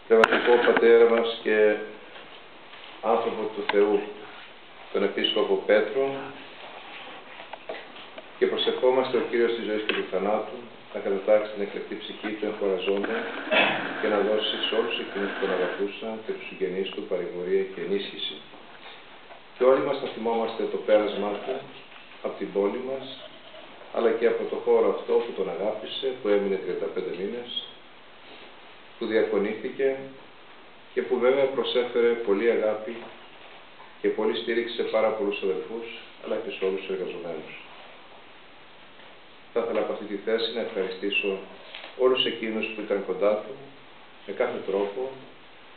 Πνευματικό Πατέρα μας και άνθρωπο του Θεού, τον Επίσκοπο Πέτρο, και προσευχόμαστε ο Κύριος της ζωής και του θανάτου να κατατάξει την εκλεκτή ψυχή του εγχωραζόντων και να δώσει σε όλους εκείνους που τον αγαπούσαν και τους συγγενείς του παρηγορία και ενίσχυση. Και όλοι μας θα θυμόμαστε το πέρασμά του από την πόλη μας, αλλά και από το χώρο αυτό που τον αγάπησε, που έμεινε 35 μήνες, που διακονήθηκε και που βέβαια προσέφερε πολύ αγάπη και πολύ στήριξη σε πάρα πολλούς αδελφούς, αλλά και σε όλους τους εργαζομένους. Θα ήθελα από αυτή τη θέση να ευχαριστήσω όλους εκείνους που ήταν κοντά του, με κάθε τρόπο,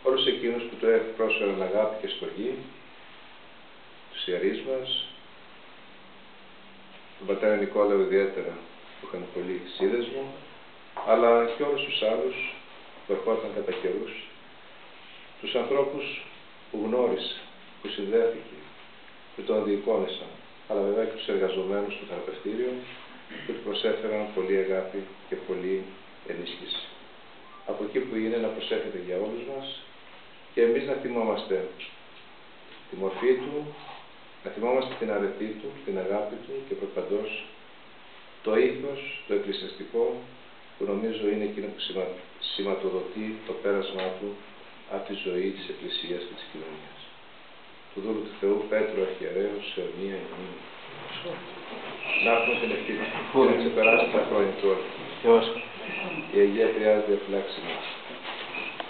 όλους εκείνους που του πρόσφεραν αγάπη και στοργή, τους ιερείς μας, τον πατέρα Νικόλαο ιδιαίτερα, που είχαν πολύ σύνδεσμο, αλλά και όλους τους άλλους που ερχόταν κατά καιρούς, τους ανθρώπους που γνώρισε, που συνδέθηκε, που τον διεικόνησαν, αλλά βέβαια και τους εργαζομένους στο θεραπευτήριο, που του προσέφεραν πολύ αγάπη και πολύ ενίσχυση. Από εκεί που είναι να προσέχετε για όλους μας και εμείς να θυμόμαστε τη μορφή του, να θυμόμαστε την αρετή του, την αγάπη του και προπαντός το ήθος, το εκκλησιαστικό, που νομίζω είναι εκείνο που σηματοδοτεί το πέρασμά του από τη ζωή της Εκκλησίας και της κοινωνίας. Του δούλου του Θεού Πέτρου Αρχιερέου σε αιωνία ημίν. Να έχουμε την ευχή να ξεπεράσει τα χρόνια του όρου. Η Αγία Τριάς διαφυλάξει μας.